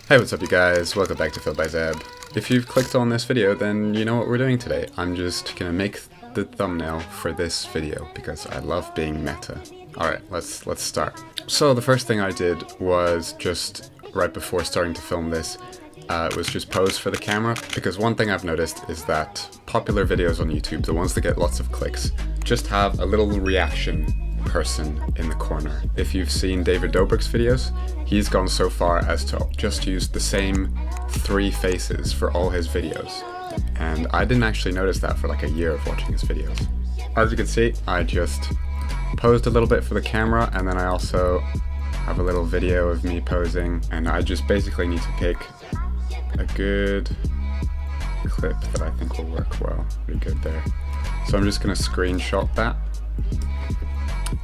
Hey, what's up you guys? Welcome back to Filled by Zeb. If you've clicked on this video, then you know what we're doing today. I'm just gonna make the thumbnail for this video because I love being meta. Alright, let's start. So the first thing I did was just right before starting to film this, was just pose for the camera, because one thing I've noticed is that popular videos on YouTube, the ones that get lots of clicks, just have a little reaction person in the corner. If you've seen David Dobrik's videos, he's gone so far as to just use the same 3 faces for all his videos. And I didn't actually notice that for like a year of watching his videos. As you can see, I just posed a little bit for the camera, and then I also have a little video of me posing, and I just basically need to pick a good clip that I think will work well. Pretty good there. So I'm just going to screenshot that.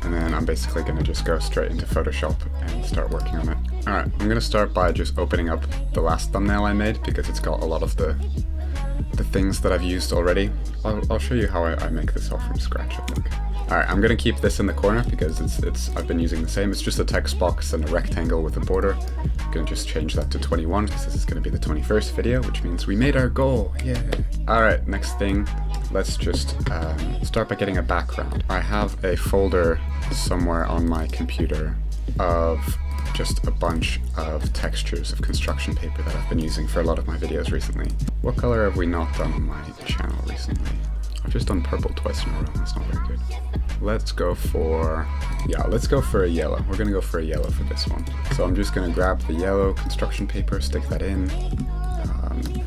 And then I'm basically going to just go straight into Photoshop and start working on it. Alright, I'm going to start by just opening up the last thumbnail I made because it's got a lot of the things that I've used already. I'll show you how I make this all from scratch, I think. Alright, I'm going to keep this in the corner because I've been using the same. It's just a text box and a rectangle with a border. I'm going to just change that to 21 because this is going to be the 21st video, which means we made our goal. Yeah. Alright, next thing. Let's just start by getting a background. I have a folder somewhere on my computer of just a bunch of textures of construction paper that I've been using for a lot of my videos recently. What color have we not done on my channel recently? I've just done purple twice in a row, that's not very good. Let's go for a yellow. We're gonna go for a yellow for this one. So I'm just gonna grab the yellow construction paper, stick that in,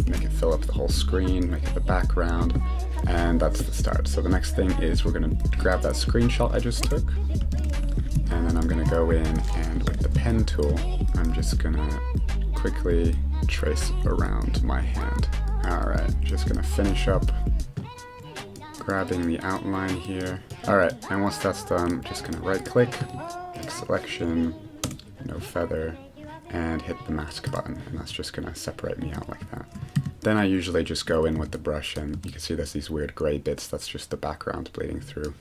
make it fill up the whole screen, make it the background, and that's the start. So the next thing is we're gonna grab that screenshot I just took, and then I'm gonna go in and with the pen tool, I'm just gonna quickly trace around my hand. Alright, just gonna finish up grabbing the outline here. Alright, and once that's done, I'm just gonna right click, make selection, no feather, and hit the mask button, and that's just gonna separate me out like that. Then I usually just go in with the brush, and you can see there's these weird gray bits, that's just the background bleeding through.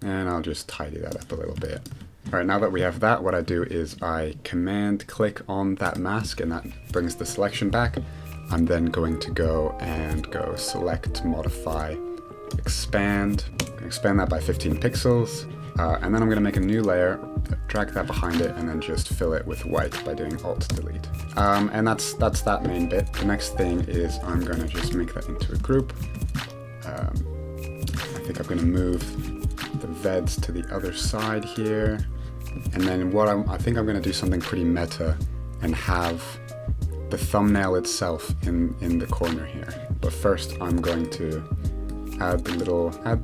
And I'll just tidy that up a little bit. Alright, now that we have that, what I do is I command click on that mask, and that brings the selection back. I'm then going to go select, modify, expand that by 15 pixels, and then I'm going to make a new layer, drag that behind it, and then just fill it with white by doing Alt-Delete. And that's that main bit. The next thing is I'm going to just make that into a group. I think I'm going to move the VEDs to the other side here, and then I think I'm going to do something pretty meta and have the thumbnail itself in the corner here. But first I'm going to add the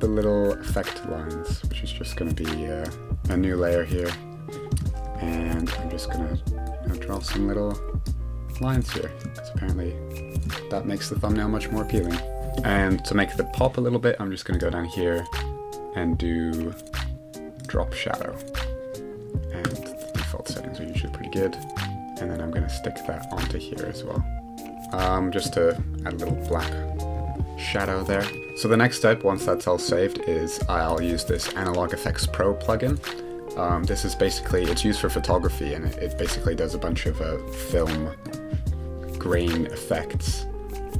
little effect lines, which is just going to be a new layer here, and I'm just going to draw some little lines here, because apparently that makes the thumbnail much more appealing. And to make it pop a little bit, I'm just going to go down here and do drop shadow, and the default settings are usually pretty good, and then I'm going to stick that onto here as well, just to add a little black shadow there. So the next step, once that's all saved, is I'll use this Analog Effects Pro plugin. This is basically, it's used for photography, and it basically does a bunch of film grain effects,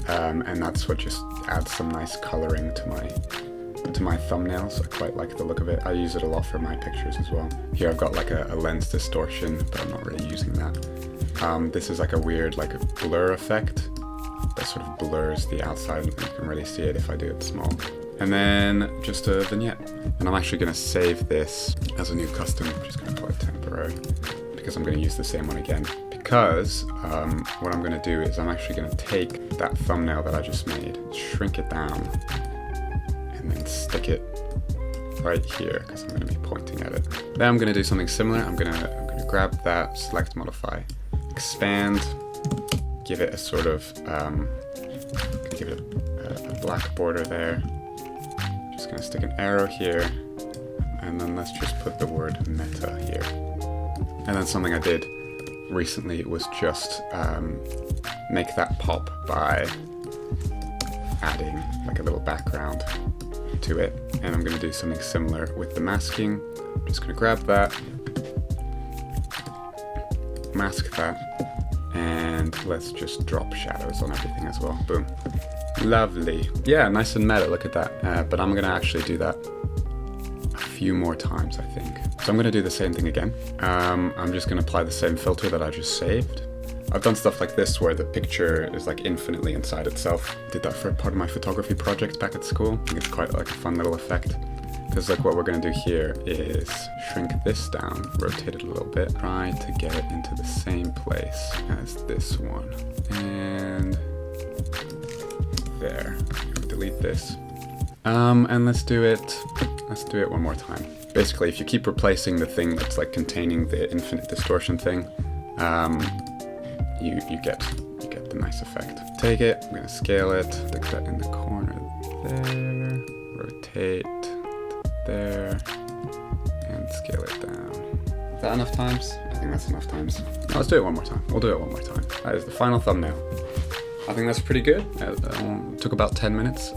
and that's what just adds some nice coloring to my thumbnails. I quite like the look of it. I use it a lot for my pictures as well. Here I've got like a lens distortion, but I'm not really using that. This is like a weird like a blur effect that sort of blurs the outside, and you can really see it if I do it small. And then just a vignette. And I'm actually going to save this as a new custom. I'm just going to call it temporary, because I'm going to use the same one again. Because what I'm going to do is I'm actually going to take that thumbnail that I just made, shrink it down, and then stick it right here, because I'm going to be pointing at it. Then I'm going to do something similar. I'm going to grab that, select, modify, expand, give it a sort of, give it a black border there. Just gonna stick an arrow here, and then let's just put the word meta here. And then something I did recently was just make that pop by adding like a little background to it. And I'm gonna do something similar with the masking. I'm just gonna grab that, mask that, And let's just drop shadows on everything as well. Boom. Lovely. Yeah, nice and meta, look at that. But I'm gonna actually do that a few more times, I think. So I'm gonna do the same thing again. I'm just gonna apply the same filter that I just saved. I've done stuff like this where the picture is like infinitely inside itself. Did that for part of my photography project back at school. I think it's quite like a fun little effect. Because like what we're gonna do here is shrink this down, rotate it a little bit, try to get it into the same place as this one. And there. Delete this. And let's do it one more time. Basically, if you keep replacing the thing that's like containing the infinite distortion thing, you get the nice effect. Take it, I'm gonna scale it, stick that in the corner there, rotate there, and scale it down. Is that enough times? I think that's enough times. No, let's do it one more time. We'll do it one more time. That is the final thumbnail. I think that's pretty good. It took about 10 minutes.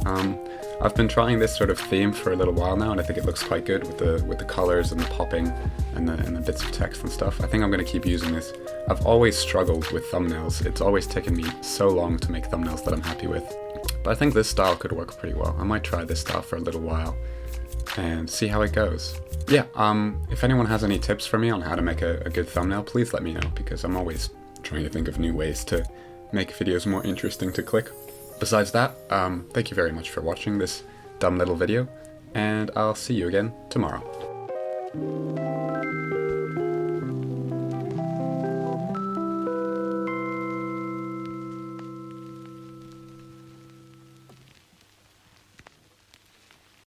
I've been trying this sort of theme for a little while now, and I think it looks quite good with the colors and the popping and the bits of text and stuff. I think I'm going to keep using this. I've always struggled with thumbnails. It's always taken me so long to make thumbnails that I'm happy with. But I think this style could work pretty well. I might try this style for a little while and see how it goes. Yeah, if anyone has any tips for me on how to make a good thumbnail, please let me know, because I'm always trying to think of new ways to make videos more interesting to click. Besides that, thank you very much for watching this dumb little video, and I'll see you again tomorrow.